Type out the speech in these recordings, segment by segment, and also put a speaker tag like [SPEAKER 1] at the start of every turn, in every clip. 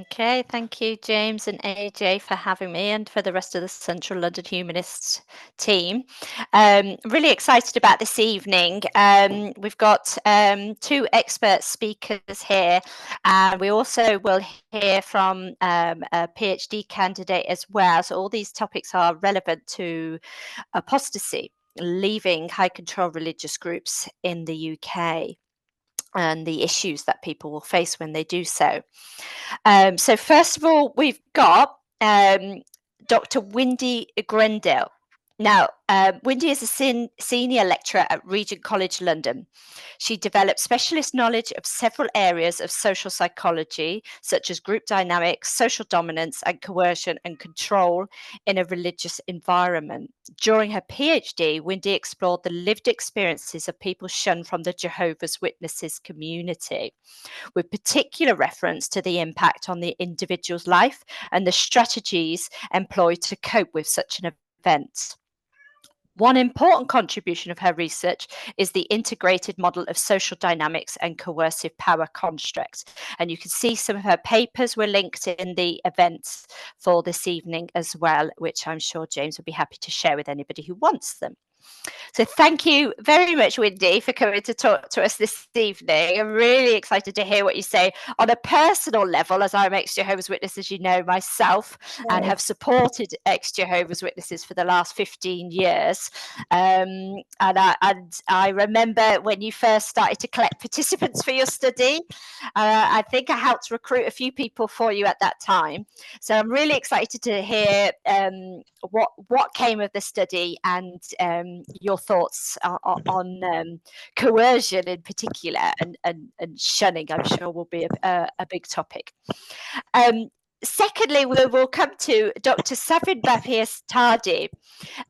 [SPEAKER 1] Okay, thank you, James and AJ, for having me, and for the rest of the Central London Humanists team. Really excited about this evening. We've got two expert speakers here, and we also will hear from a PhD candidate as well. So all these topics are relevant to apostasy, leaving high control religious groups in the UK, and the issues that people will face when they do so. So first of all, we've got Dr. Wendy Grendel. Now, Wendy is a senior lecturer at Regent College London. She developed specialist knowledge of several areas of social psychology, such as group dynamics, social dominance, and coercion and control in a religious environment. During her PhD, Wendy explored the lived experiences of people shunned from the Jehovah's Witnesses community, with particular reference to the impact on the individual's life and the strategies employed to cope with such an event. One important contribution of her research is the integrated model of social dynamics and coercive power constructs. And you can see some of her papers were linked in the events for this evening as well, which I'm sure James will be happy to share with anybody who wants them. So thank you very much, Wendy, for coming to talk to us this evening. I'm really excited to hear what you say on a personal level, as I'm ex-Jehovah's Witness, as you know, myself, and have supported ex-Jehovah's Witnesses for the last 15 years. And I remember when you first started to collect participants for your study. I think I helped recruit a few people for you at that time. So I'm really excited to hear what came of the study, and your thoughts on coercion in particular, and shunning, I'm sure, will be a big topic. Secondly, we will come to Dr. Savin Bhapias-Tardi.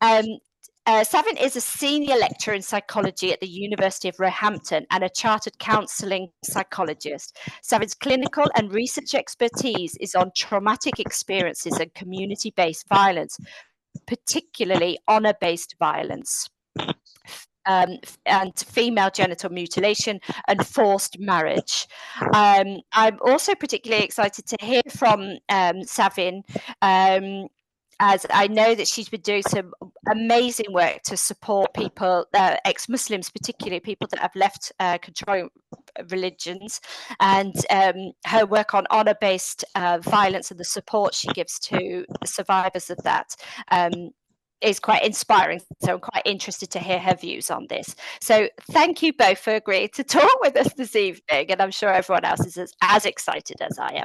[SPEAKER 1] Savin is a senior lecturer in psychology at the University of Roehampton and a chartered counselling psychologist. Savin's clinical and research expertise is on traumatic experiences and community-based violence, particularly honour-based violence, and female genital mutilation and forced marriage. I'm also particularly excited to hear from Savin, as I know that she's been doing some amazing work to support people, ex-Muslims, particularly people that have left controlling religions, and her work on honour-based violence and the support she gives to survivors of that is quite inspiring. So I'm quite interested to hear her views on this. So thank you both for agreeing to talk with us this evening, and I'm sure everyone else is as excited as I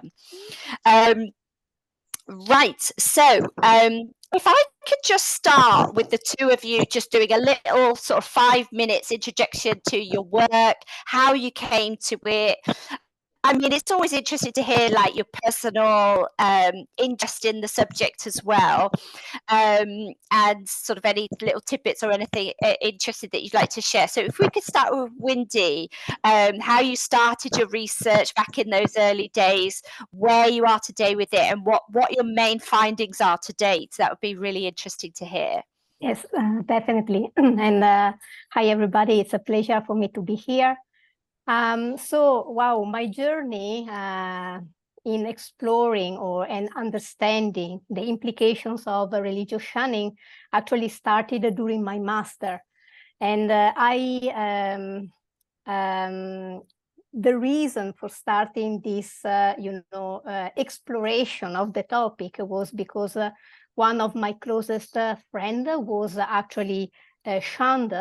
[SPEAKER 1] am. Right, so if I could just start with the two of you just doing a little sort of 5 minutes introduction to your work, how you came to it. I mean, it's always interesting to hear like your personal interest in the subject as well, and sort of any little tidbits or anything interesting that you'd like to share. So if we could start with Wendy, how you started your research back in those early days, where you are today with it, and what your main findings are to date. That would be really interesting to hear.
[SPEAKER 2] Yes, definitely. And hi, everybody. It's a pleasure for me to be here. So, wow, my journey in exploring and understanding the implications of religious shunning actually started during my master. And the reason for starting this, exploration of the topic was because one of my closest friends was actually shunned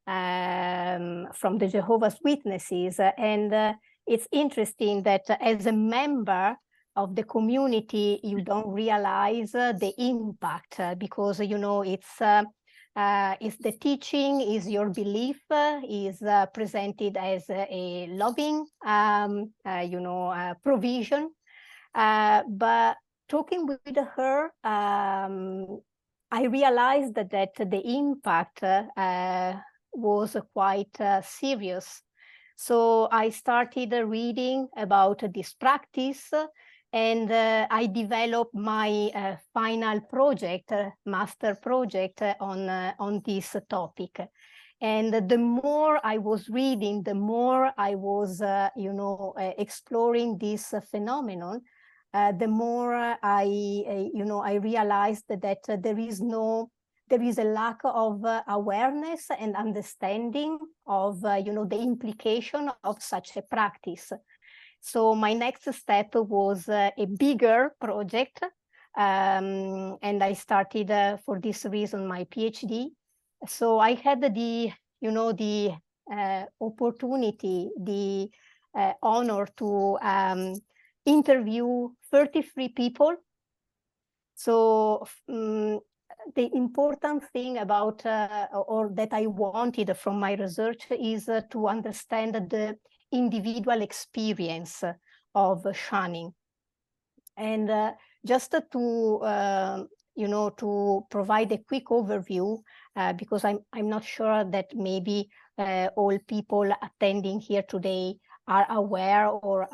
[SPEAKER 2] from the Jehovah's Witnesses. And it's interesting that as a member of the community, you don't realize the impact because, it's the teaching, is your belief, is presented as a loving, provision. But talking with her, I realized that the impact was quite serious. So I started reading about this practice, and I developed my final project, master project on this topic. And the more I was reading, the more I was, exploring this phenomenon. the more I realized that there is a lack of awareness and understanding of the implication of such a practice. So my next step was a bigger project, and I started for this reason my PhD. So I had the opportunity, the honor to interview 33 people. So the important thing about or that I wanted from my research is to understand the individual experience of shunning. And just to to provide a quick overview, because I'm not sure that maybe all people attending here today are aware or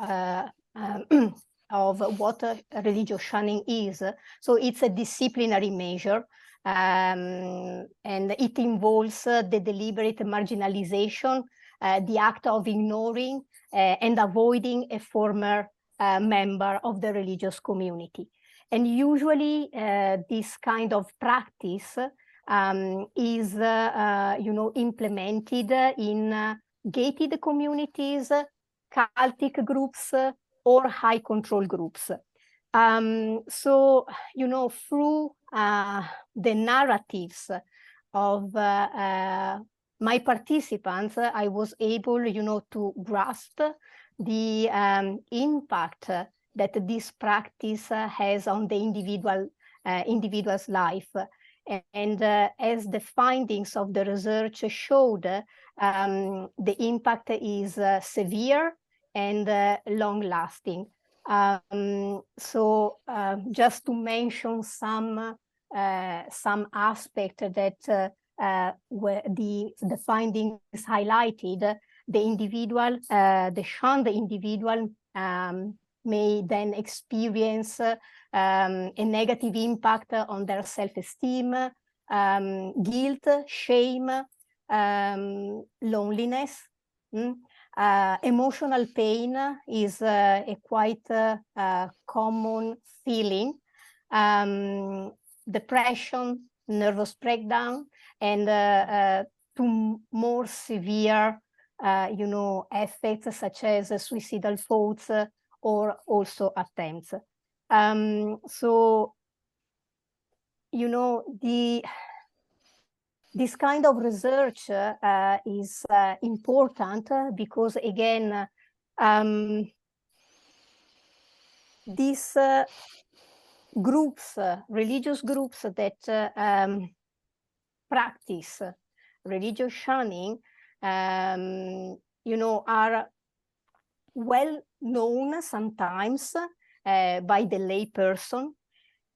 [SPEAKER 2] of what religious shunning is. So it's a disciplinary measure, and it involves the deliberate marginalization, the act of ignoring and avoiding a former member of the religious community. And usually this kind of practice is implemented in gated communities, cultic groups, or high control groups. So, through the narratives of my participants, I was able, to grasp the impact that this practice has on the individual's life. And as the findings of the research showed, the impact is severe and long-lasting. So just to mention some aspect that the findings highlighted, the individual, the shunned individual may then experience a negative impact on their self-esteem, guilt, shame, loneliness. Emotional pain is a quite common feeling. Depression, nervous breakdown, and to more severe effects such as suicidal thoughts or also attempts. So, this kind of research is important because, again, these groups, religious groups that practice religious shunning, are well known sometimes by the lay person,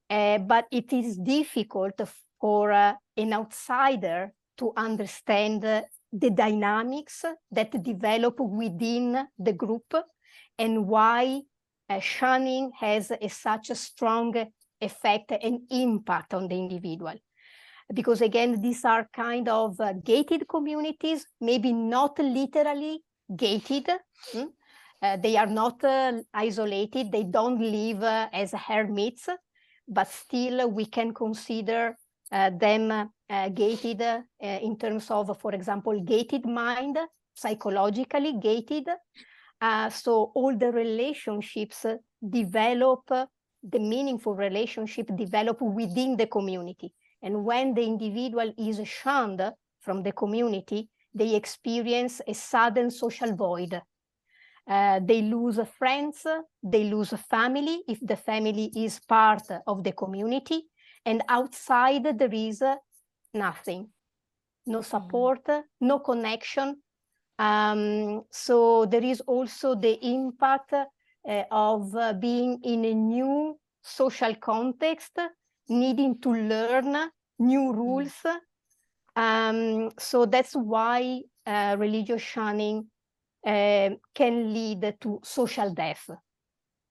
[SPEAKER 2] but it is difficult for an outsider to understand the dynamics that develop within the group and why shunning has such a strong effect and impact on the individual. Because again, these are kind of gated communities, maybe not literally gated. They are not isolated. They don't live as hermits, but still we can consider them gated in terms of, for example, gated mind, psychologically gated. So all the relationships develop, the meaningful relationship develop within the community. And when the individual is shunned from the community, they experience a sudden social void. They lose friends, they lose family, if the family is part of the community, and outside there is nothing, no support, no connection. So there is also the impact of being in a new social context, needing to learn new rules. So that's why religious shunning can lead to social death.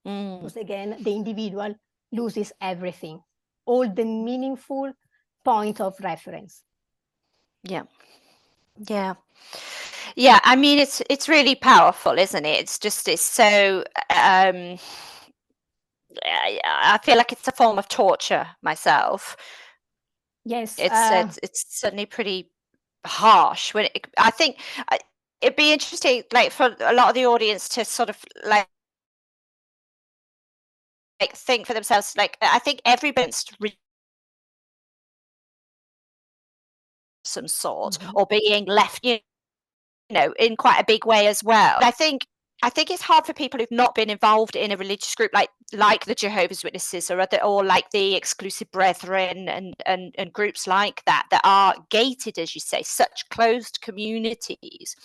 [SPEAKER 2] Because again, the individual loses everything, all the meaningful point of reference.
[SPEAKER 1] Yeah. I mean, it's really powerful, isn't it? It's so I feel like it's a form of torture myself.
[SPEAKER 2] Yes.
[SPEAKER 1] It's certainly pretty harsh. I think it'd be interesting, like for a lot of the audience to sort of like think for themselves. Like I think everybody's some sort or being left, in quite a big way as well. But I think it's hard for people who've not been involved in a religious group like the Jehovah's Witnesses or like the Exclusive Brethren and groups like that are gated, as you say, such closed communities.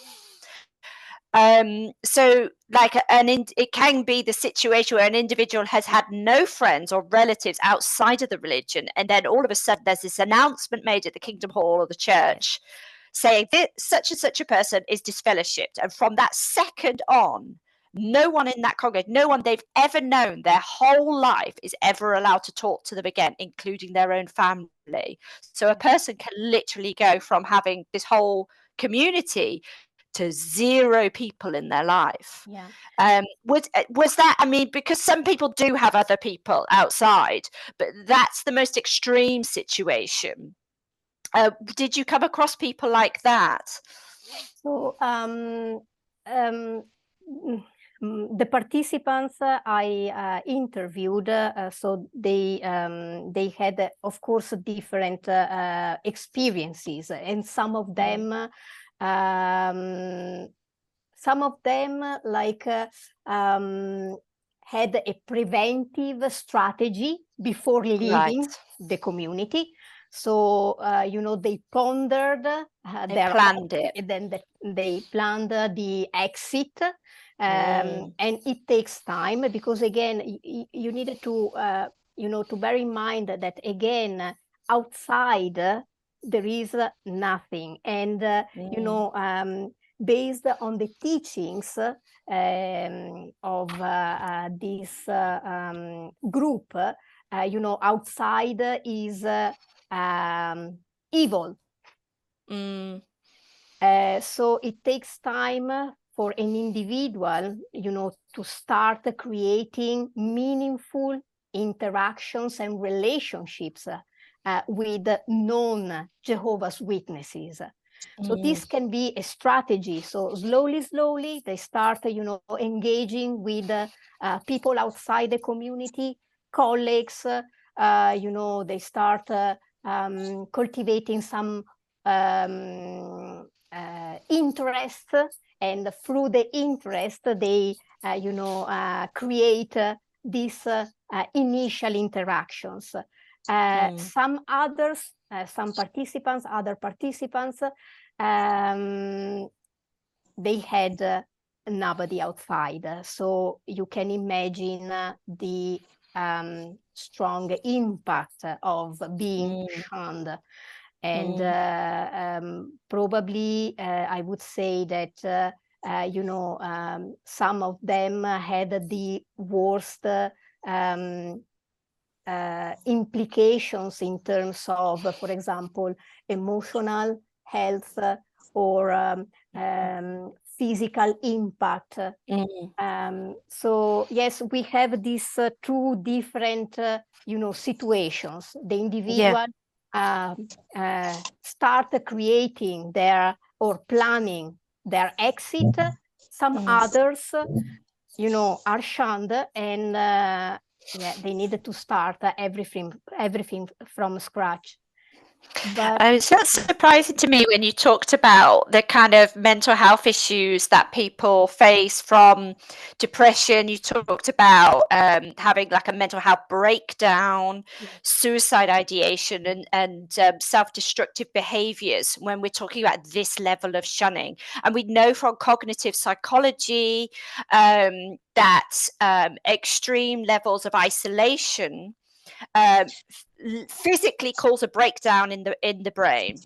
[SPEAKER 1] So like it can be the situation where an individual has had no friends or relatives outside of the religion, and then all of a sudden there's this announcement made at the Kingdom Hall or the church saying that such and such a person is disfellowshipped, and from that second on, no one in that congregation, no one they've ever known their whole life is ever allowed to talk to them again, including their own family. So a person can literally go from having this whole community to 0 people in their life.
[SPEAKER 2] Yeah.
[SPEAKER 1] Was that, I mean, because some people do have other people outside, but that's the most extreme situation. Did you come across people like that?
[SPEAKER 2] So the participants I interviewed, so they had, of course, different experiences, and some of them like had a preventive strategy before leaving the community. So they pondered
[SPEAKER 1] they planned it.
[SPEAKER 2] Then they planned the exit, and it takes time, because again you needed to to bear in mind that again outside there is nothing, and based on the teachings of this group, outside is evil. So it takes time for an individual, to start creating meaningful interactions and relationships with non-Jehovah's Witnesses. So this can be a strategy. So slowly, they start, engaging with people outside the community, colleagues. They start cultivating some interest, and through the interest, they, create these initial interactions. Some others, other participants, they had nobody outside. So you can imagine the strong impact of being shunned. And probably I would say that, some of them had the worst implications in terms of, for example, emotional health or physical impact. So yes, we have these 2 different, situations. The individual start creating their or planning their exit. Some others, are shunned, and they needed to start everything from scratch. But
[SPEAKER 1] it's not surprising to me when you talked about the kind of mental health issues that people face from depression. You talked about having like a mental health breakdown, suicide ideation, and self-destructive behaviors when we're talking about this level of shunning. And we know from cognitive psychology that extreme levels of isolation physically cause a breakdown in the brain.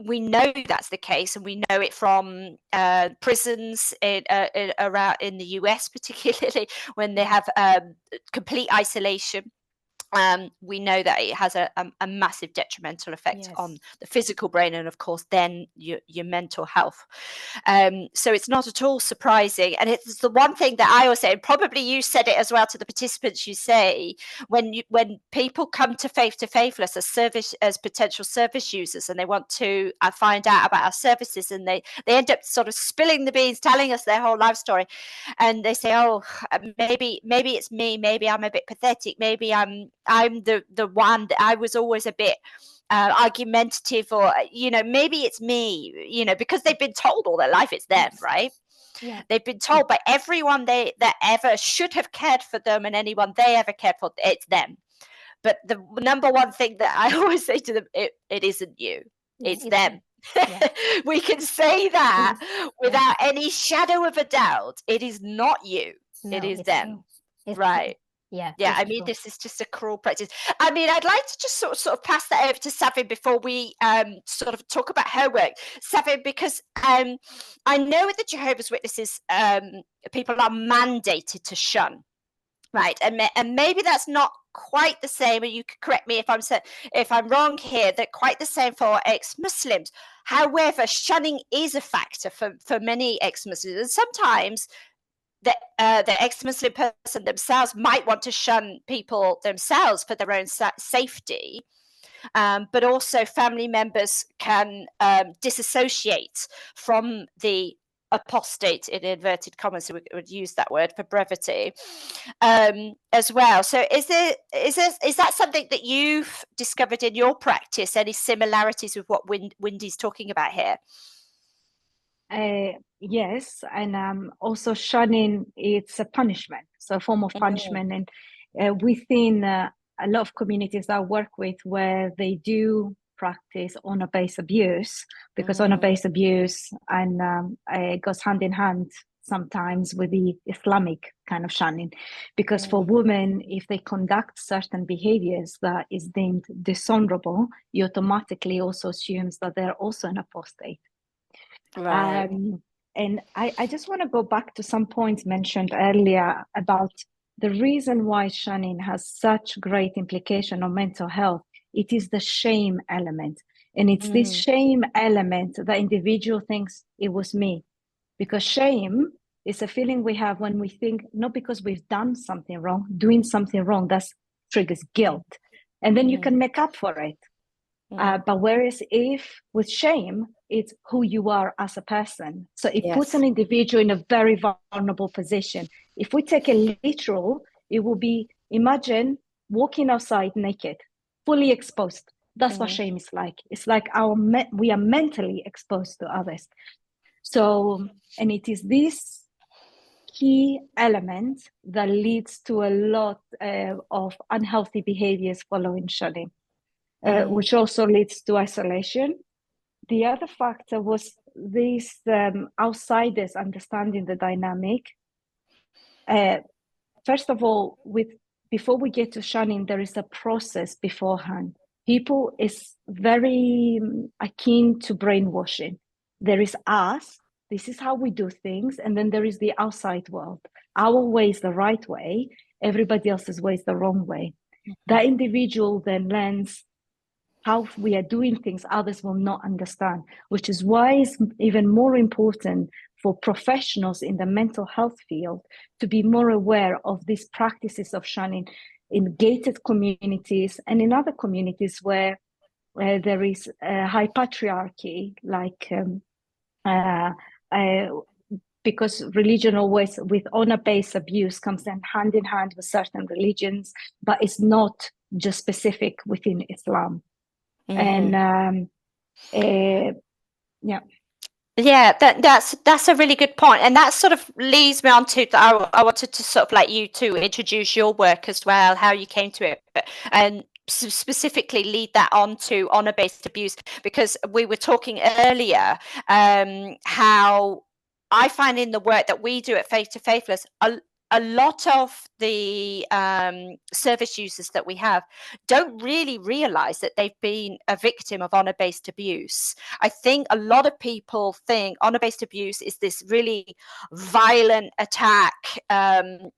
[SPEAKER 1] We know that's the case, and we know it from prisons around in the US, particularly when they have complete isolation. we know that it has a massive detrimental effect on the physical brain, and of course then your mental health. So it's not at all surprising, and it's the one thing that I always say, and probably you said it as well to the participants. You say when people come to Faithless as potential service users, and they want to find out about our services, and they end up sort of spilling the beans, telling us their whole life story, and they say, oh, maybe it's me, maybe I'm a bit pathetic, maybe I'm the one that I was always a bit argumentative, or maybe it's me, because they've been told all their life it's them, right?
[SPEAKER 2] Yeah.
[SPEAKER 1] They've been told by everyone that ever should have cared for them, and anyone they ever cared for, it's them. But the number one thing that I always say to them, it isn't you, it's them. Yeah. We can say that without any shadow of a doubt. It is not you. No, it is them. Right.
[SPEAKER 2] Yeah.
[SPEAKER 1] I mean, this is just a cruel practice. I mean, I'd like to just sort of pass that over to Savin before we sort of talk about her work. Savin, because I know with the Jehovah's Witnesses, people are mandated to shun. Right, and maybe that's not quite the same, and you could correct me if I'm wrong here, that quite the same for ex-Muslims. However, shunning is a factor for many ex-Muslims, and sometimes the ex-Muslim person themselves might want to shun people themselves for their own safety. But also family members can disassociate from the apostate, in inverted commas, so we would use that word for brevity, as well. So is that something that you've discovered in your practice? Any similarities with what Wendy's talking about here?
[SPEAKER 3] Yes, and also shunning, it's a punishment, so a form of punishment. And within a lot of communities that I work with, where they do practice honor-based abuse, because honor-based abuse and it goes hand in hand sometimes with the Islamic kind of shunning, because for women, if they conduct certain behaviors that is deemed dishonorable, you automatically also assumes that they're also an apostate. Right. And I just want to go back to some points mentioned earlier about the reason why shunning has such great implication on mental health. It is the shame element. And it's this shame element that individual thinks it was me. Because shame is a feeling we have when we think, not because we've done something wrong, doing something wrong, that triggers guilt. And then you can make up for it. But whereas if with shame, it's who you are as a person. So it puts an individual in a very vulnerable position. If we take it literal, it will be, imagine walking outside naked, fully exposed. That's what shame is like. It's like we are mentally exposed to others. So, and it is this key element that leads to a lot of unhealthy behaviors following shunning. Which also leads to isolation. The other factor was these outsiders understanding the dynamic. First of all, before we get to shunning, there is a process beforehand. People is very akin to brainwashing. There is us, this is how we do things, and then there is the outside world. Our way is the right way, everybody else's way is the wrong way. That individual then learns how we are doing things others will not understand, which is why it's even more important for professionals in the mental health field to be more aware of these practices of shunning in gated communities and in other communities where there is a high patriarchy, like because religion always, with honor-based abuse, comes hand in hand with certain religions, but it's not just specific within Islam. And
[SPEAKER 1] that's a really good point, and that sort of leads me on to I wanted to sort of like you to introduce your work as well, how you came to it, and specifically lead that on to honor-based abuse, because we were talking earlier how I find in the work that we do at Faith to Faithless, a lot of the service users that we have don't really realize that they've been a victim of honor-based abuse. I think a lot of people think honor-based abuse is this really violent attack, and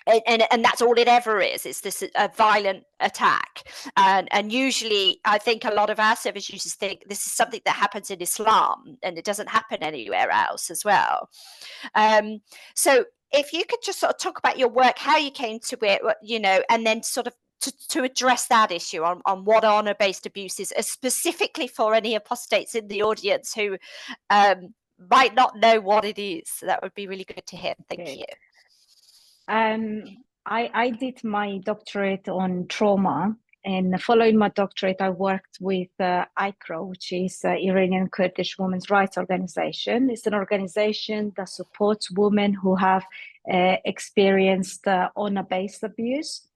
[SPEAKER 1] and that's all it ever is. It's this a violent attack, and usually I think a lot of our service users think this is something that happens in Islam and it doesn't happen anywhere else as well. So if you could just sort of talk about your work, how you came to it, and then sort of to address that issue on what honor-based abuse is, specifically for any apostates in the audience who might not know what it is. So that would be really good to hear. Thank you.
[SPEAKER 3] I did my doctorate on trauma, and following my doctorate, I worked with ICRO, which is Iranian Kurdish Women's Rights Organization. It's an organization that supports women who have experienced honor-based abuse.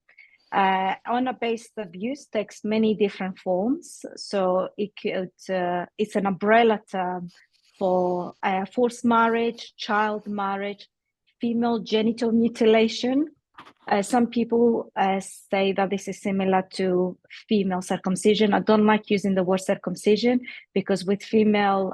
[SPEAKER 3] Honor-based abuse takes many different forms. So it's an umbrella term for forced marriage, child marriage, female genital mutilation. Some people say that this is similar to female circumcision. I don't like using the word circumcision because with female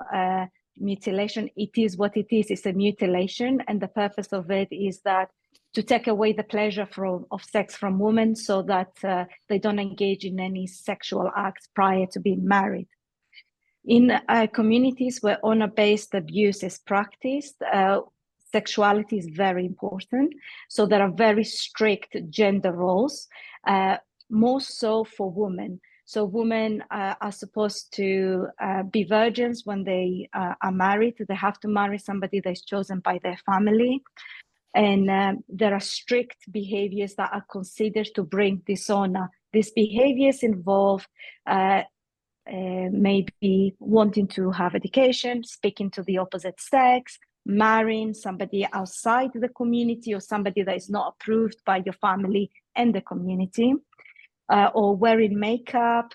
[SPEAKER 3] mutilation, it is what it is. It's a mutilation, and the purpose of it is that to take away the pleasure of sex from women so that they don't engage in any sexual acts prior to being married. In communities where honor-based abuse is practiced, sexuality is very important. So there are very strict gender roles, more so for women. So women are supposed to be virgins when they are married. They have to marry somebody that's chosen by their family. And there are strict behaviors that are considered to bring dishonor. These behaviors involve maybe wanting to have education, speaking to the opposite sex, marrying somebody outside the community or somebody that is not approved by your family and the community, or wearing makeup,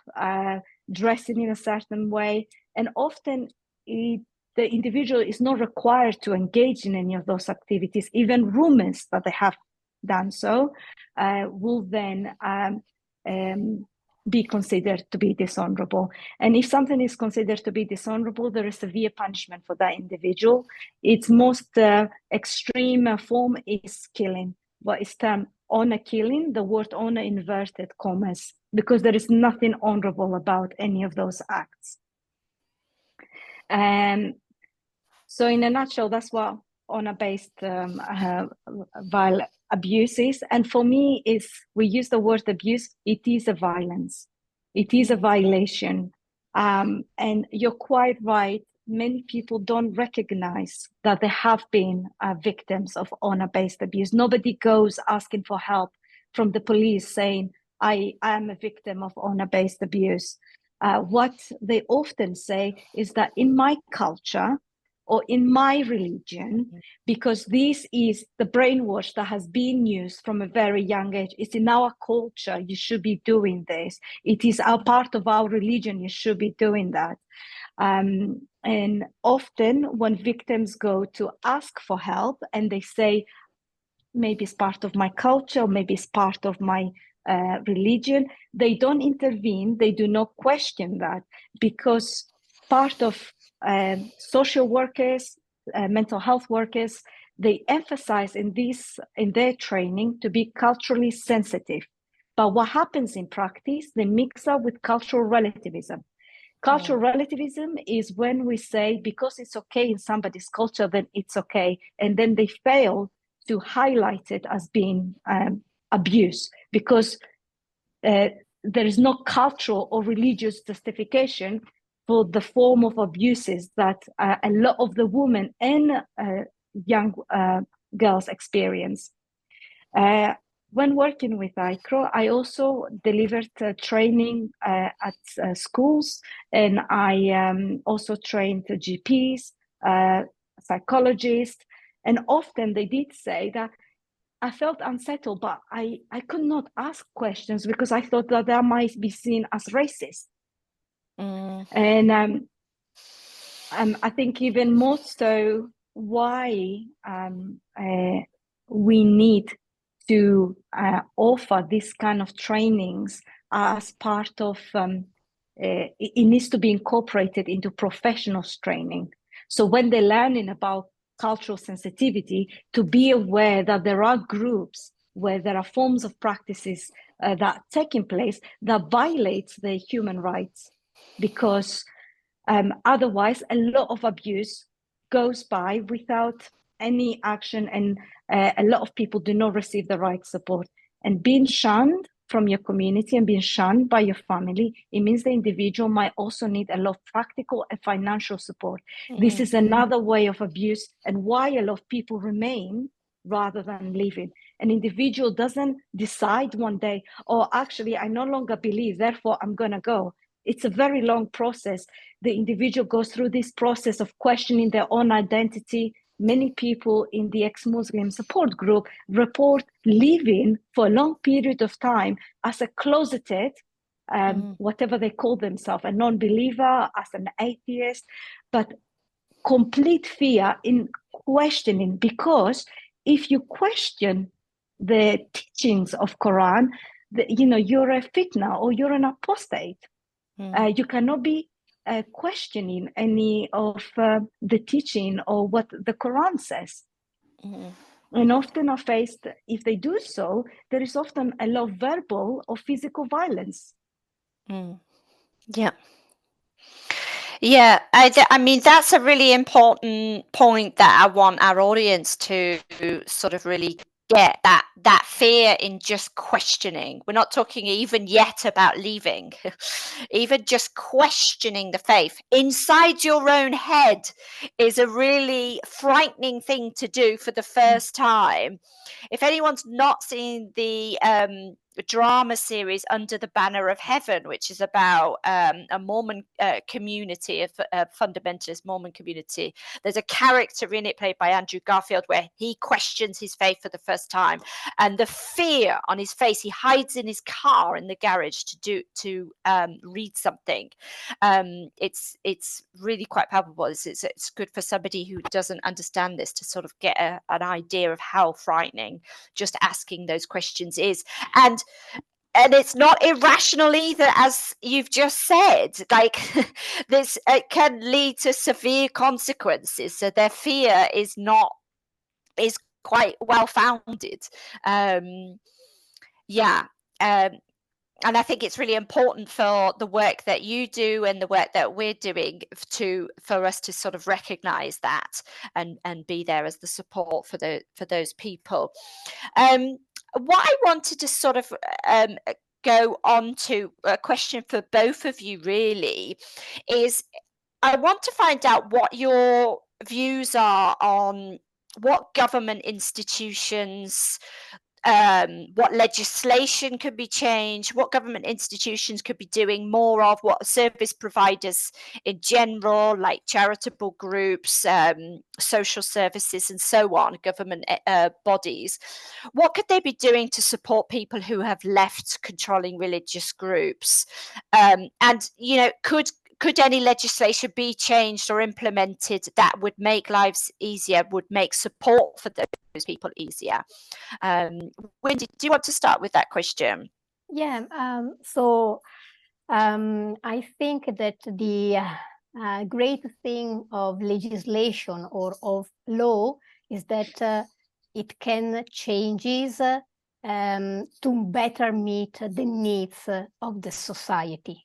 [SPEAKER 3] dressing in a certain way. And often the individual is not required to engage in any of those activities. Even rumors that they have done so will then be considered to be dishonorable. And if something is considered to be dishonorable, there is severe punishment for that individual. Its most extreme form is killing, what is termed honor killing, the word honor inverted commas, because there is nothing honorable about any of those acts. So in a nutshell, that's what honor-based violence abuse is. And for me, we use the word abuse, it is a violence. It is a violation. And you're quite right. Many people don't recognize that they have been victims of honor-based abuse. Nobody goes asking for help from the police saying, I am a victim of honor-based abuse. What they often say is that in my culture, or in my religion, because this is the brainwash that has been used from a very young age. It's in our culture, you should be doing this. It is a part of our religion, you should be doing that. And often when victims go to ask for help and they say, maybe it's part of my culture, maybe it's part of my religion, they don't intervene, they do not question that, because part of social workers, mental health workers, they emphasize in their training to be culturally sensitive. But what happens in practice, they mix up with cultural relativism. Cultural relativism is when we say, because it's okay in somebody's culture, then it's okay. And then they fail to highlight it as being abuse, because there is no cultural or religious justification for the form of abuses that a lot of the women and young girls experience. When working with ICRO, I also delivered training at schools, and I also trained GPs, psychologists, and often they did say that I felt unsettled, but I could not ask questions because I thought that that might be seen as racist. And I think even more so why we need to offer this kind of trainings as part of, it needs to be incorporated into professionals training. So when they're learning about cultural sensitivity, to be aware that there are groups where there are forms of practices that taking place that violates the human rights, because otherwise a lot of abuse goes by without any action, and a lot of people do not receive the right support. And being shunned from your community and being shunned by your family, it means the individual might also need a lot of practical and financial support. This is another way of abuse, and why a lot of people remain rather than leaving. An individual doesn't decide one day, oh, actually, I no longer believe, therefore I'm going to go. It's a very long process. The individual goes through this process of questioning their own identity. Many people in the ex-Muslim support group report living for a long period of time as a closeted, whatever they call themselves, a non-believer, as an atheist, but complete fear in questioning, because if you question the teachings of Quran, you're a fitna or you're an apostate. You cannot be questioning any of the teaching or what the Quran says. And often are faced, if they do so, there is often a lot of verbal or physical violence.
[SPEAKER 1] Yeah. Yeah, I mean, that's a really important point that I want our audience to sort of really get, that fear in just questioning. We're not talking even yet about leaving, even just questioning the faith inside your own head is a really frightening thing to do for the first time. If anyone's not seen the drama series Under the Banner of Heaven, which is about a Mormon community, a fundamentalist Mormon community, there's a character in it played by Andrew Garfield where he questions his faith for the first time, and the fear on his face, he hides in his car in the garage to read something. It's really quite palpable. It's good for somebody who doesn't understand this to sort of get an idea of how frightening just asking those questions is. And it's not irrational either, as you've just said. Like this, it can lead to severe consequences. So their fear is quite well founded. And I think it's really important for the work that you do and the work that we're doing for us to sort of recognize that and be there as the support for those people. What I wanted to sort of go on to a question for both of you really is, I want to find out what your views are on what government institutions, what legislation could be changed, what government institutions could be doing more of, what service providers in general, like charitable groups, social services and so on, government bodies, what could they be doing to support people who have left controlling religious groups? And, could any legislation be changed or implemented that would make lives easier, would make support for those people easier? Wendy, do you want to start with that question?
[SPEAKER 2] Yeah, I think that the great thing of legislation or of law is that it can changes to better meet the needs of the society.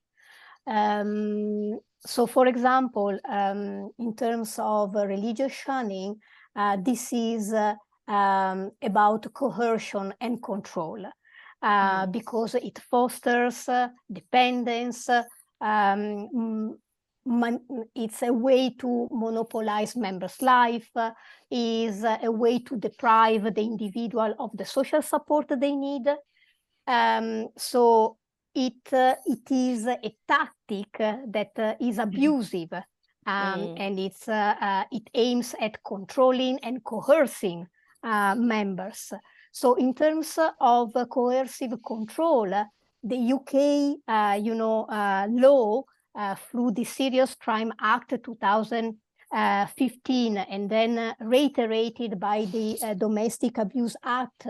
[SPEAKER 2] So, for example, in terms of religious shunning, this is about coercion and control, because it fosters dependence. It's a way to monopolize members' life, is a way to deprive the individual of the social support they need. So it is a tactic that is abusive, and it aims at controlling and coercing members. So in terms of coercive control, the UK, law through the Serious Crime Act 2015, and then reiterated by the Domestic Abuse Act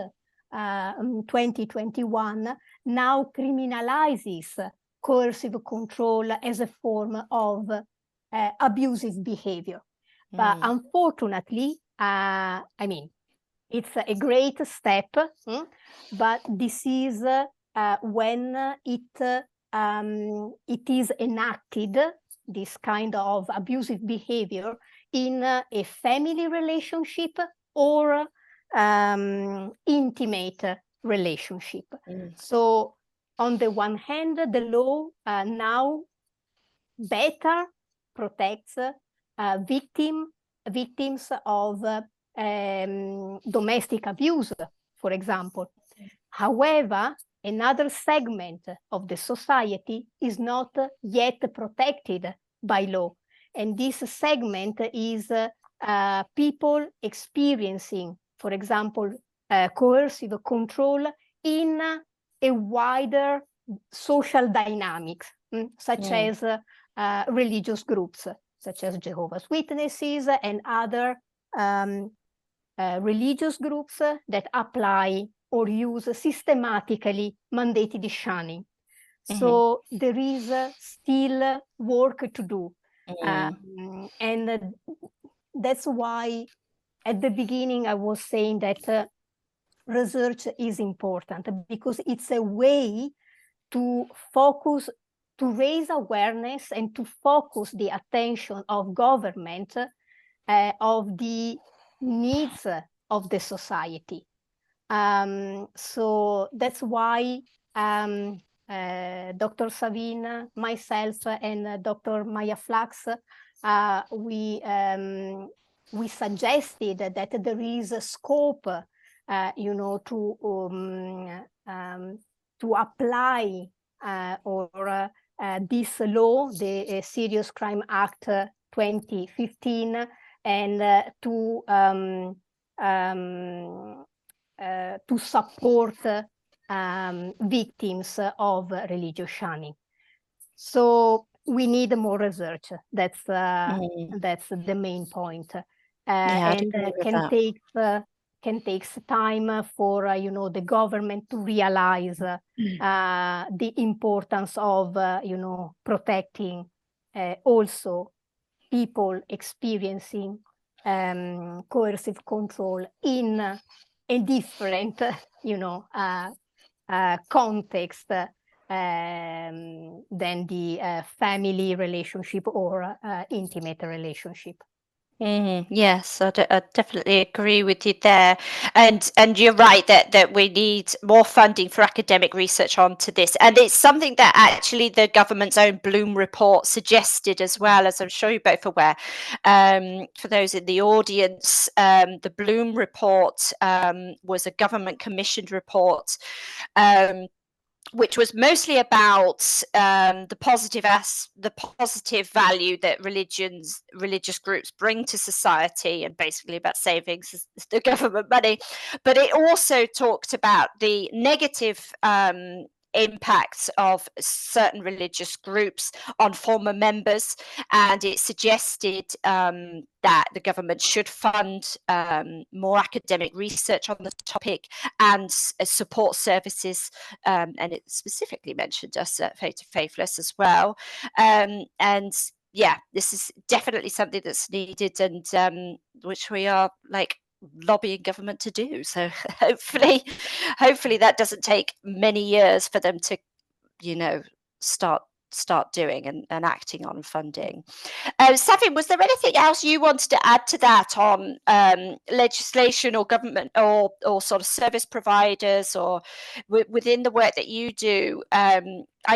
[SPEAKER 2] 2021, now criminalizes coercive control as a form of abusive behavior. But unfortunately, it's a great step, but this is when it is enacted, this kind of abusive behavior in a family relationship or intimate relationship. So on the one hand, the law now better protects victims of domestic abuse, for example. However, another segment of the society is not yet protected by law. And this segment is people experiencing, for example, coercive control in a wider social dynamics, such as religious groups, such as Jehovah's Witnesses and other religious groups that apply or use systematically mandated shunning. So there is still work to do. And that's why at the beginning I was saying that research is important, because it's a way to focus, to raise awareness and to focus the attention of government of the needs of the society. So that's why Dr. Savin, myself, and Dr. Maya Flax, we suggested that there is a scope, to apply this law, the Serious Crime Act 2015, and to support victims of religious shunning. So we need more research. That's the main point, and can take time for the government to realize the importance of protecting also people experiencing coercive control in a different context than the family relationship or intimate relationship.
[SPEAKER 1] Yes, I definitely agree with you there, and you're right that we need more funding for academic research onto this, and it's something that actually the government's own Bloom report suggested as well, as I'm sure you're both aware. For those in the audience, the Bloom report was a government commissioned report, which was mostly about the positive value that religious groups bring to society, and basically about saving the government money. But it also talked about the negative impacts of certain religious groups on former members, and it suggested that the government should fund more academic research on the topic and support services, and it specifically mentioned us at Faith to Faithless as well. And yeah, this is definitely something that's needed, and which we are lobbying government to do. So hopefully that doesn't take many years for them to start doing and acting on funding. Savin, was there anything else you wanted to add to that on legislation or government or sort of service providers, or within the work that you do? I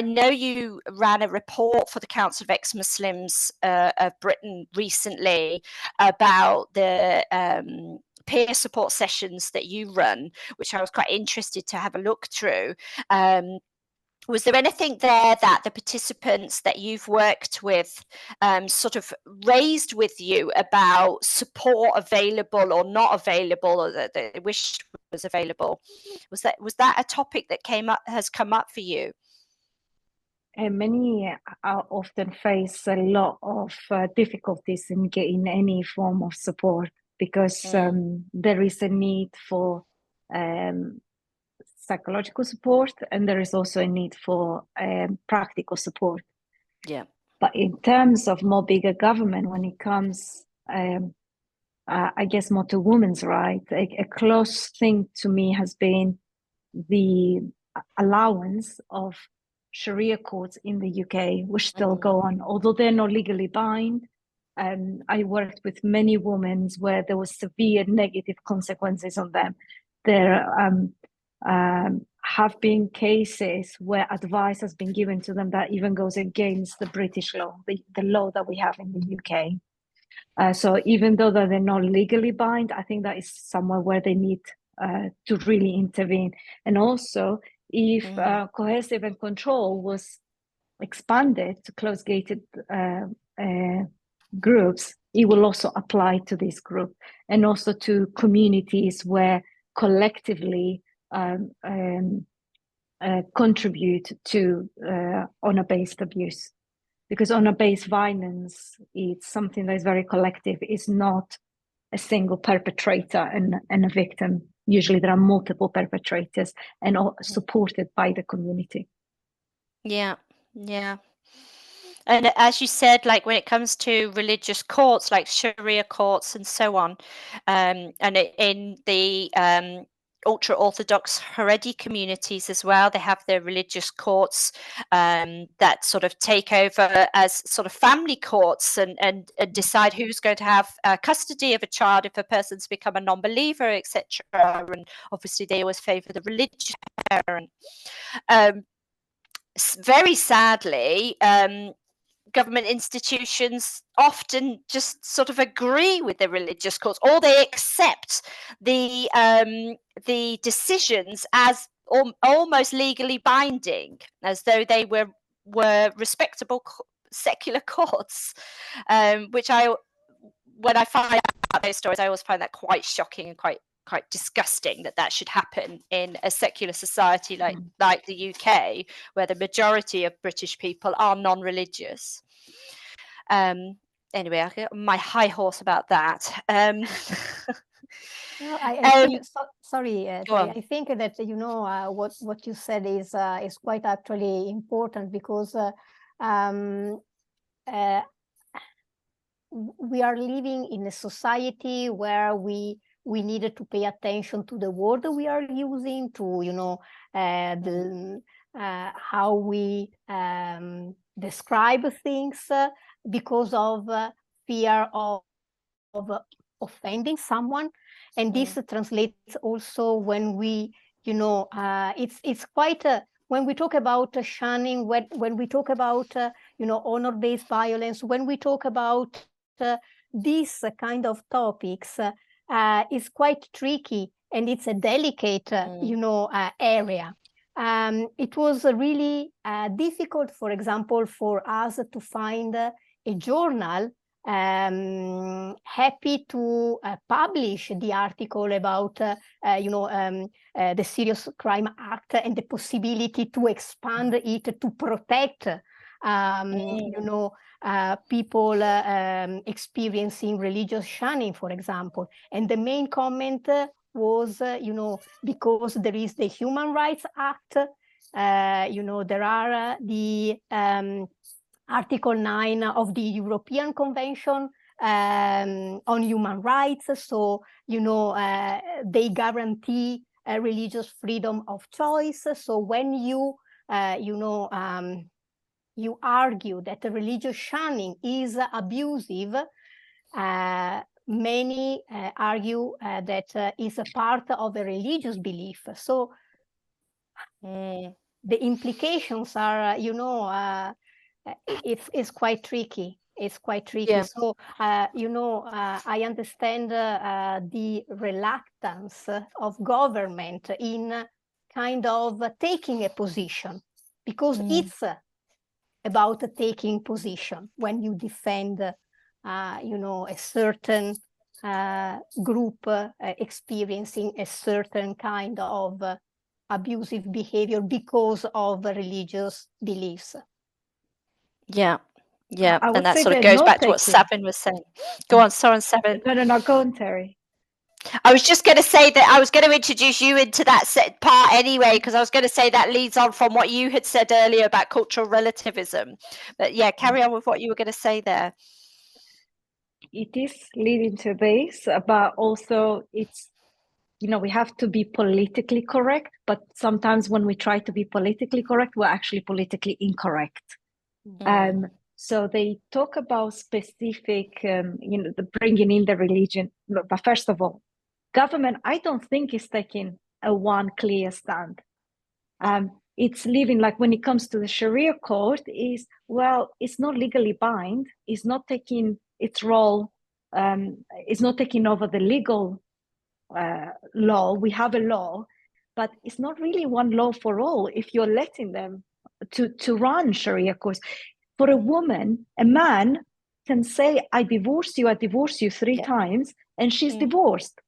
[SPEAKER 1] know you ran a report for the Council of Ex-Muslims of Britain recently about the peer support sessions that you run, which I was quite interested to have a look through. Was there anything there that the participants that you've worked with sort of raised with you about support available or not available, or that they wished was available? Was that a topic that has come up for you?
[SPEAKER 3] And many often face a lot of difficulties in getting any form of support, because there is a need for psychological support, and there is also a need for practical support.
[SPEAKER 1] Yeah.
[SPEAKER 3] But in terms of more bigger government, when it comes I guess, more to women's rights, a close thing to me has been the allowance of Sharia courts in the UK, which still go on, although they're not legally bound. I worked with many women where there was severe negative consequences on them. There have been cases where advice has been given to them that even goes against the British law, the law that we have in the UK. So even though that they're not legally bound, I think that is somewhere where they need to really intervene. And also, if coercive and control was expanded to close-gated groups, it will also apply to this group and also to communities where collectively contribute to honor-based abuse. Because honor-based violence is something that is very collective. It's not a single perpetrator and a victim. Usually there are multiple perpetrators and all supported by the community.
[SPEAKER 1] Yeah. And as you said, like when it comes to religious courts, like Sharia courts and so on, and in the ultra-Orthodox Haredi communities as well, they have their religious courts that sort of take over as sort of family courts and decide who's going to have custody of a child if a person's become a non-believer, etc. And obviously they always favor the religious parent. Very sadly, government institutions often just sort of agree with the religious courts, or they accept the decisions as almost legally binding, as though they were respectable secular courts, which when I find out those stories, I always find that quite shocking and quite disgusting that should happen in a secular society like the UK, where the majority of British people are non-religious. Anyway, I get on my high horse about that.
[SPEAKER 2] No, I think, sorry, I think that what you said is quite actually important, because we are living in a society where we needed to pay attention to the word we are using, to how we describe things, because of fear of offending someone. And this translates also when we, it's quite when we talk about shunning, when we talk about honor-based violence, when we talk about these kind of topics, is quite tricky, and it's a delicate area. It was really difficult, for example, for us to find a journal happy to publish the article about the Serious Crime Act and the possibility to expand it to protect people experiencing religious shunning, for example. And the main comment was, because there is the Human Rights Act, there are the Article 9 of the European Convention on Human Rights. So, they guarantee religious freedom of choice. So when you argue that the religious shunning is abusive, many argue that is a part of a religious belief. So the implications are, it's quite tricky. It's quite tricky. Yeah. So, I understand the reluctance of government in kind of taking a position, because it's about taking position when you defend, a certain group experiencing a certain kind of abusive behavior because of religious beliefs.
[SPEAKER 1] Yeah, and that sort of goes back to what Savin was saying. Go on, Savin.
[SPEAKER 3] No, go on, Terry.
[SPEAKER 1] I was just going to say that I was going to introduce you into that part anyway, because I was going to say that leads on from what you had said earlier about cultural relativism. But yeah, carry on with what you were going to say there.
[SPEAKER 3] it is leading to this, but also it's, we have to be politically correct, but sometimes when we try to be politically correct, we're actually politically incorrect. So they talk about specific, the bringing in the religion. But first of all, government, I don't think is taking a one clear stand. It's living, like when it comes to the Sharia court, is, well, it's not legally bind, it's not taking its role, it's not taking over the legal law. We have a law, but it's not really one law for all if you're letting them to run Sharia courts. For a woman, a man can say, I divorce you 3 times, and she's divorced.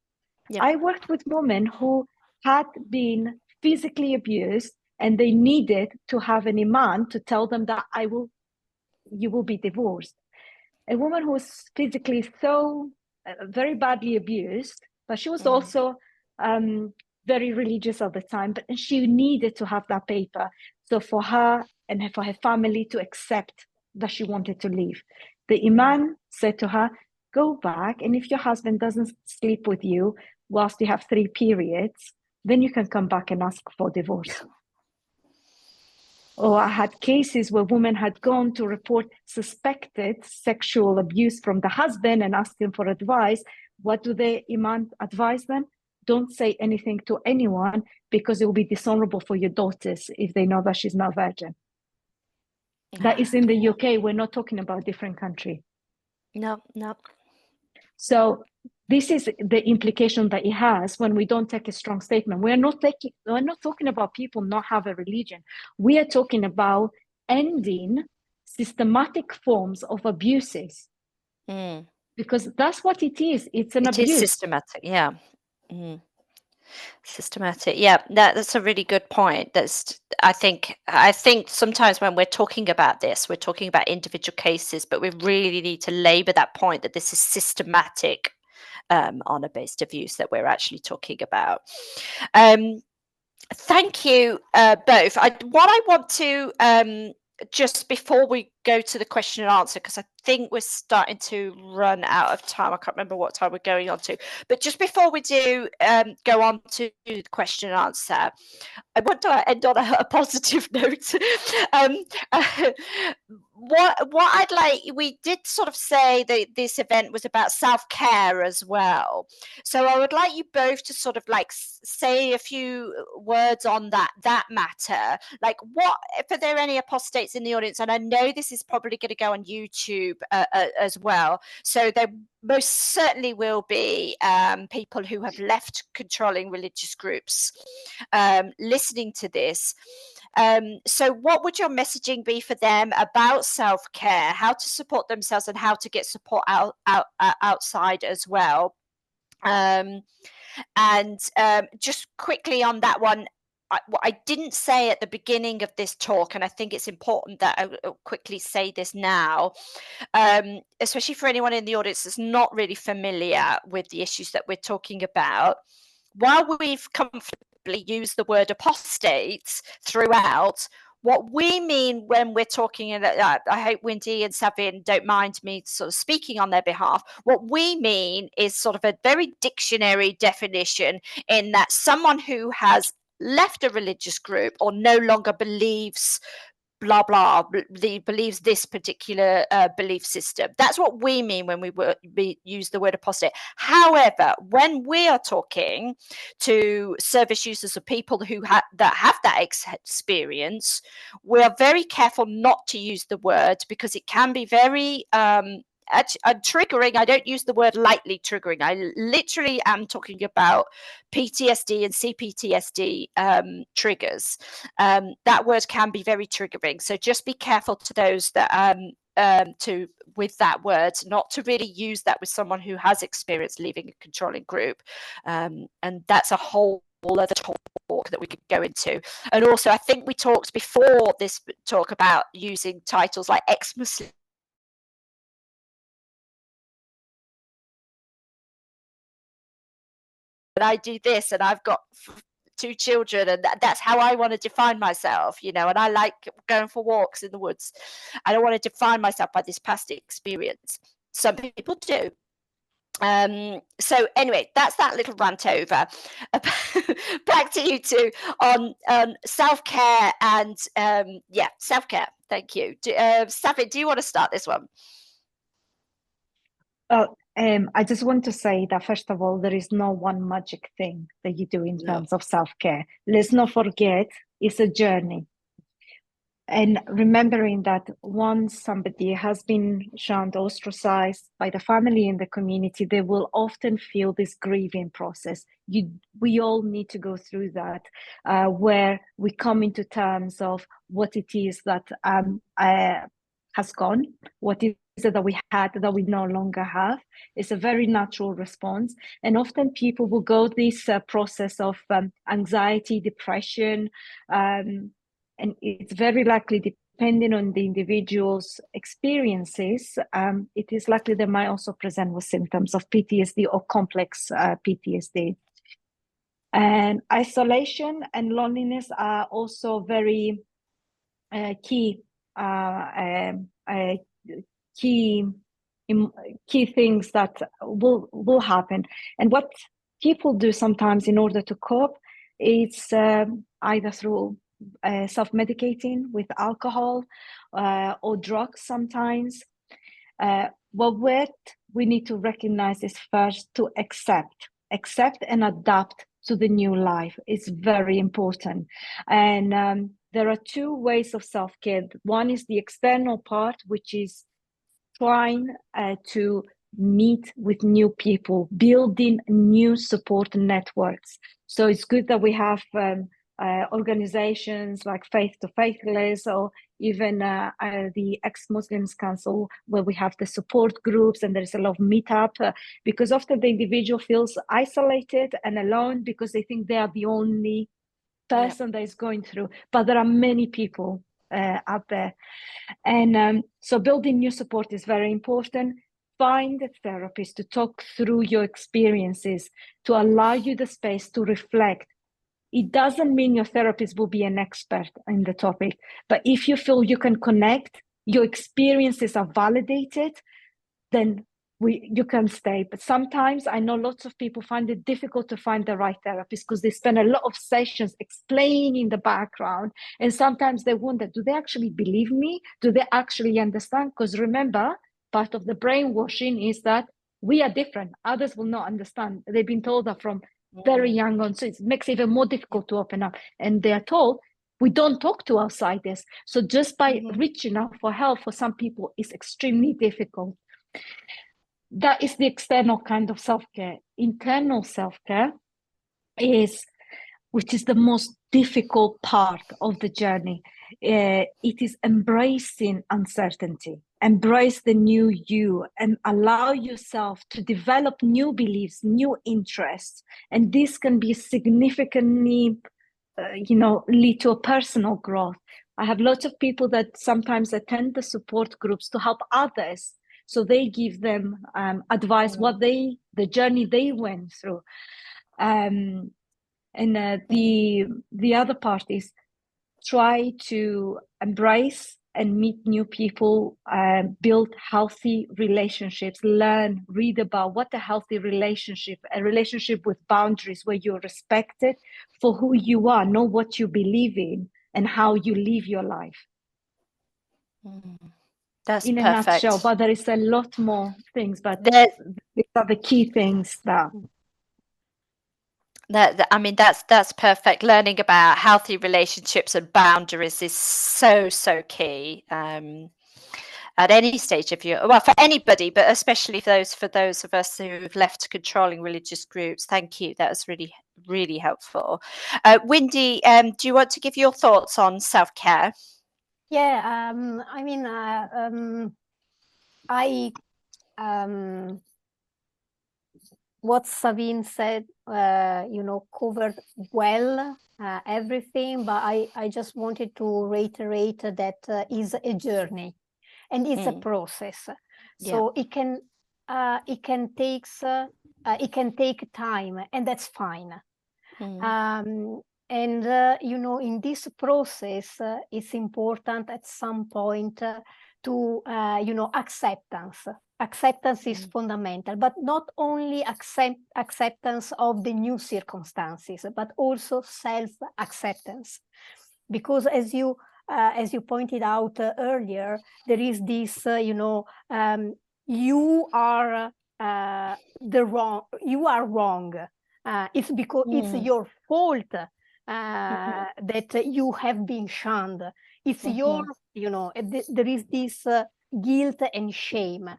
[SPEAKER 3] I worked with women who had been physically abused, and they needed to have an imam to tell them that you will be divorced. A woman who was physically so very badly abused, but she was also very religious at the time, but she needed to have that paper. So for her and for her family to accept that she wanted to leave, the imam said to her, go back, and if your husband doesn't sleep with you whilst you have 3 periods, then you can come back and ask for divorce. Or I had cases where women had gone to report suspected sexual abuse from the husband and asked him for advice. What do the imam advise them? Don't say anything to anyone, because it will be dishonorable for your daughters if they know that she's not virgin. That is in the UK. We're not talking about a different country.
[SPEAKER 1] No.
[SPEAKER 3] So this is the implication that it has when we don't take a strong statement. We're not talking about people not have a religion. We are talking about ending systematic forms of abuses. Because that's what it is. It's an abuse.
[SPEAKER 1] It is systematic, yeah. Systematic, yeah. That's a really good point. I think sometimes when we're talking about this, we're talking about individual cases, but we really need to labour that point that this is systematic honour-based abuse that we're actually talking about. Thank you both. What I want to just before we go to the question and answer, because I think we're starting to run out of time. I can't remember what time we're going on to, but just before we do go on to the question and answer, I want to end on a positive note. What I'd like, we did sort of say that this event was about self-care as well. So I would like you both to sort of like say a few words on that matter. Like, what, if there are any apostates in the audience, and I know this is probably going to go on YouTube as well. So there most certainly will be people who have left controlling religious groups listening to this. So what would your messaging be for them about self-care, how to support themselves, and how to get support outside as well? Just quickly on that one, what I didn't say at the beginning of this talk, and I think it's important that I quickly say this now, especially for anyone in the audience that's not really familiar with the issues that we're talking about. While we've comfortably used the word apostates throughout, what we mean when we're talking, and I hope Wendy and Savin don't mind me sort of speaking on their behalf, what we mean is sort of a very dictionary definition, in that someone who has left a religious group or no longer believes blah blah, believes this particular belief system. That's what we mean when we use the word apostate. However, when we are talking to service users or people who have that experience, we are very careful not to use the word, because it can be very triggering. I don't use the word lightly triggering. I literally am talking about PTSD and CPTSD triggers. That word can be very triggering. So just be careful to those that with that word, not to really use that with someone who has experienced leaving a controlling group. And that's a whole other talk that we could go into. And also, I think we talked before this talk about using titles like ex-Muslim. And I do this, and I've got 2 children, and that's how I want to define myself, and I like going for walks in the woods. I don't want to define myself by this past experience. some people do. So anyway, that's that little rant over. Back to you two on self-care and self-care. Thank you. Safi, do you want to start this one?
[SPEAKER 3] Well, I just want to say that, first of all, there is no one magic thing that you do in terms of self-care. Let's not forget, it's a journey. And remembering that once somebody has been shunned, ostracized by the family and the community, they will often feel this grieving process. We all need to go through that, where we come into terms of what it is that has gone, what is it that we had that we no longer have. It's a very natural response. And often people will go this process of anxiety, depression, and it's very likely, depending on the individual's experiences, it is likely they might also present with symptoms of PTSD or complex PTSD. And isolation and loneliness are also very key things that will happen. And what people do sometimes in order to cope, it's either through self-medicating with alcohol or drugs sometimes. What we need to recognize is first to accept and adapt to the new life. It's very important. And there are two ways of self-care. One is the external part, which is trying to meet with new people, building new support networks. So it's good that we have organizations like Faith to Faithless, or even the Ex-Muslims Council, where we have the support groups and there's a lot of meetup, because often the individual feels isolated and alone because they think they are the only person that is going through, but there are many people out there. And so building new support is very important. Find a therapist to talk through your experiences, to allow you the space to reflect. It doesn't mean your therapist will be an expert in the topic, but if you feel you can connect, your experiences are validated, then you can stay. But sometimes I know lots of people find it difficult to find the right therapist because they spend a lot of sessions explaining the background. And sometimes they wonder, do they actually believe me? Do they actually understand? Because remember, part of the brainwashing is that we are different. Others will not understand. They've been told that from very young on. So it makes it even more difficult to open up. And they are told, we don't talk to outsiders. So just by reaching out for help for some people is extremely difficult. That is the external kind of self-care. Internal self-care which is the most difficult part of the journey. It is embracing uncertainty, embrace the new you, and allow yourself to develop new beliefs, new interests. And this can be significantly, lead to a personal growth. I have lots of people that sometimes attend the support groups to help others. So they give them advice, the journey they went through. And the other part is try to embrace and meet new people, build healthy relationships, read about what a healthy a relationship with boundaries where you're respected for who you are, know what you believe in and how you live your life.
[SPEAKER 1] That's
[SPEAKER 3] in
[SPEAKER 1] perfect.
[SPEAKER 3] a nutshell, but there is a lot more things, but these are the key things that
[SPEAKER 1] I mean, that's perfect. Learning about healthy relationships and boundaries is so key at any stage of for anybody, but especially for those of us who've left controlling religious groups. Thank you. That was really helpful. Wendy, do you want to give your thoughts on self-care?
[SPEAKER 2] Yeah, I mean, what Savine said, covered well everything, but I just wanted to reiterate that is a journey and it's a process. So it can take time, and that's fine. And in this process, it's important at some point to acceptance. acceptance is fundamental, but not only acceptance of the new circumstances, but also self-acceptance. Because as you pointed out earlier, there is this, you are wrong. It's because it's your fault that you have been shunned. It's your, there is this guilt and shame.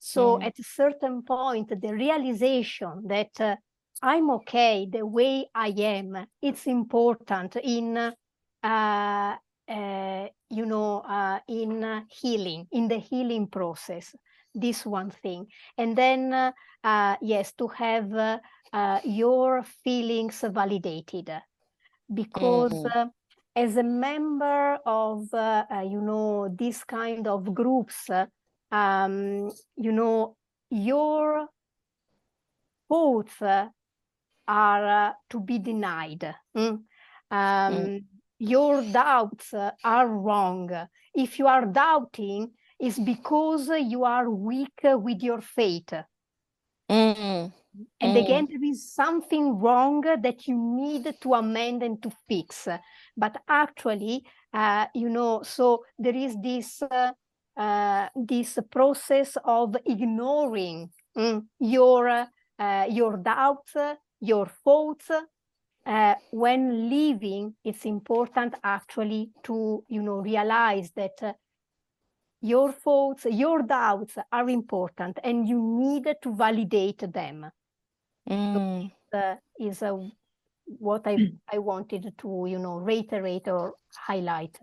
[SPEAKER 2] So at a certain point, the realization that I'm okay the way I am, it's important in in healing, in the healing process. This one thing. And then, yes, to have your feelings validated. Because as a member of, this kind of groups, your thoughts are to be denied. Your doubts are wrong. If you are doubting, it's because you are weak with your faith. And again, there is something wrong that you need to amend and to fix. But actually, so there is this process of ignoring your doubts, your thoughts. When living, it's important actually to realize that your thoughts, your doubts are important, and you need to validate them. So is what I wanted to reiterate or highlight.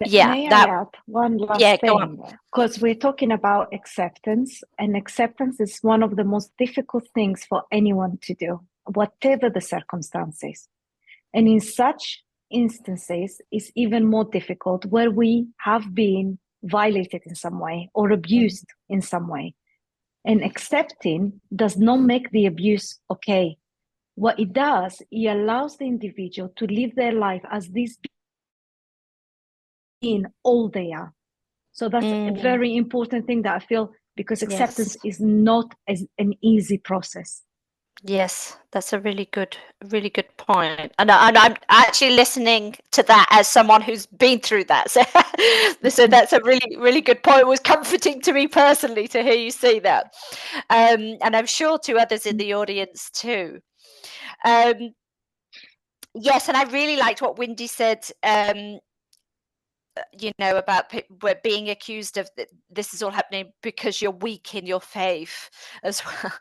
[SPEAKER 3] May I add one last thing? Because we're talking about acceptance, and acceptance is one of the most difficult things for anyone to do, whatever the circumstances. And in such instances, it's even more difficult where we have been violated in some way or abused in some way. And accepting does not make the abuse okay. What it does, it allows the individual to live their life as this being all they are. So that's a very important thing that I feel, because acceptance is not an easy process.
[SPEAKER 1] Yes, that's a really good point. And I'm actually listening to that as someone who's been through that. So, so that's a really good point. It was comforting to me personally to hear you say that. And I'm sure to others in the audience too. Yes, and I really liked what Wendy said, about being accused of this is all happening because you're weak in your faith as well.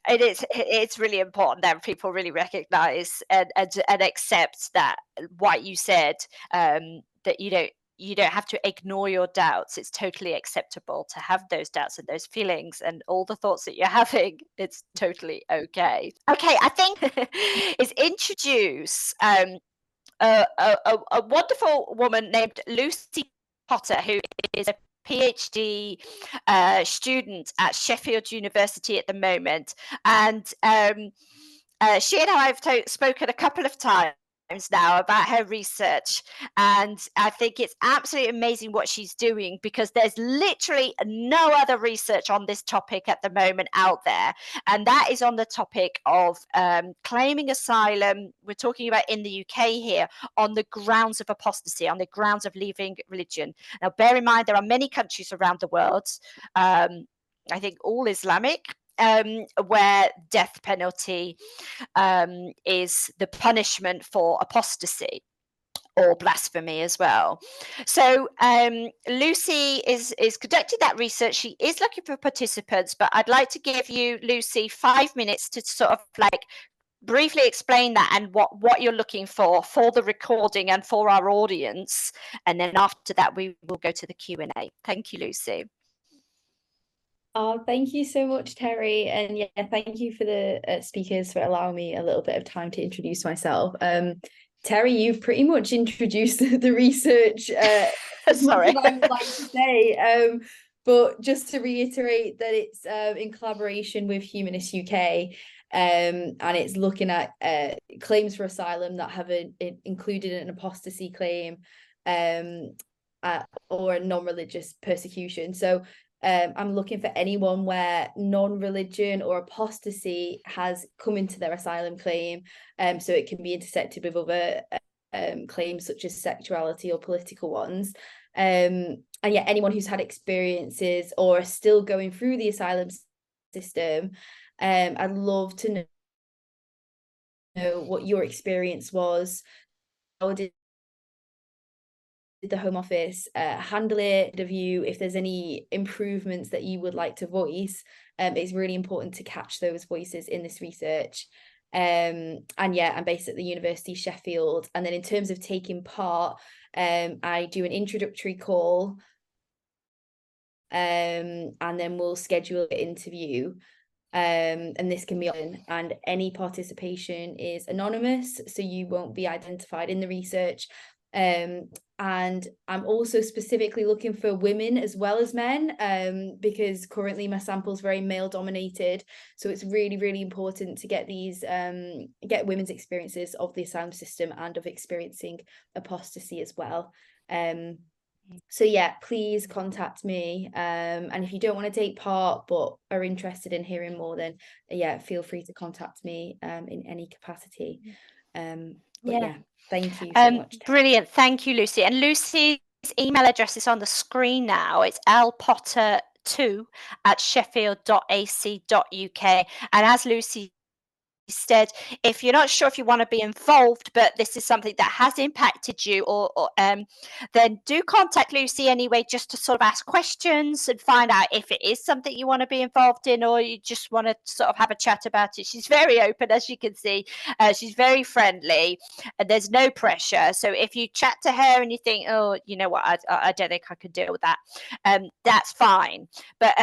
[SPEAKER 1] And it's really important that people really recognize and accept that what you said, that you don't have to ignore your doubts. It's totally acceptable to have those doubts and those feelings and all the thoughts that you're having. It's totally okay. Okay, I think is introduce a wonderful woman named Lucy Potter, who is a PhD student at Sheffield University at the moment. And she and I have spoken a couple of times now about her research, and I think it's absolutely amazing what she's doing, because there's literally no other research on this topic at the moment out there, and that is on the topic of claiming asylum. We're talking about in the UK here, on the grounds of apostasy, on the grounds of leaving religion. Now, bear in mind, there are many countries around the world, I think all Islamic, where death penalty is the punishment for apostasy or blasphemy as well. So Lucy is conducting that research. She is looking for participants, but I'd like to give you, Lucy, 5 minutes to sort of briefly explain that and what you're looking for the recording and for our audience. And then after that, we will go to the Q&A. Thank you, Lucy.
[SPEAKER 4] Thank you so much, Terry. And yeah, thank you for the speakers for allowing me a little bit of time to introduce myself. Terry, you've pretty much introduced the research as much as I would like to say. But just to reiterate that it's in collaboration with Humanist UK, and it's looking at claims for asylum that have included an apostasy claim or a non-religious persecution. So I'm looking for anyone where non-religion or apostasy has come into their asylum claim, so it can be intersected with other claims such as sexuality or political ones. And yeah, anyone who's had experiences or are still going through the asylum system, I'd love to know what your experience was. How did the Home Office handle it of you? If there's any improvements that you would like to voice, it's really important to catch those voices in this research. And yeah, I'm based at the University of Sheffield, and then in terms of taking part, I do an introductory call, and then we'll schedule an interview. And this can be on, and any participation is anonymous, so you won't be identified in the research. And I'm also specifically looking for women as well as men, because currently my sample's very male dominated, so it's really, really important to get these get women's experiences of the asylum system and of experiencing apostasy as well. So yeah, please contact me, and if you don't want to take part but are interested in hearing more, then yeah, feel free to contact me in any capacity. But yeah, thank you so much.
[SPEAKER 1] Brilliant. Thank you, Lucy. And Lucy's email address is on the screen now. It's lpotter2@sheffield.ac.uk. And as Lucy said, if you're not sure if you want to be involved, but this is something that has impacted you, or then do contact Lucy anyway, just to sort of ask questions and find out if it is something you want to be involved in, or you just want to sort of have a chat about it. She's very open, as you can see. She's very friendly, and there's no pressure. So if you chat to her and you think, oh, you know what, I don't think I could deal with that, that's fine. But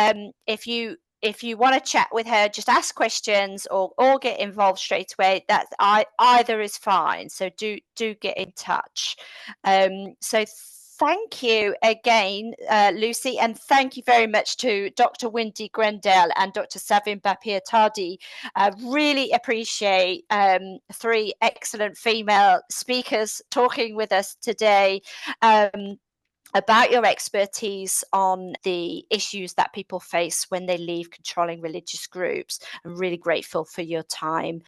[SPEAKER 1] if you want to chat with her, just ask questions or get involved straight away. That's either is fine. So do get in touch. So thank you again, Lucy, and thank you very much to Dr. Wendy Grendel and Dr. Savin Bapir-Tardi. Really appreciate 3 excellent female speakers talking with us today. About your expertise on the issues that people face when they leave controlling religious groups. I'm really grateful for your time.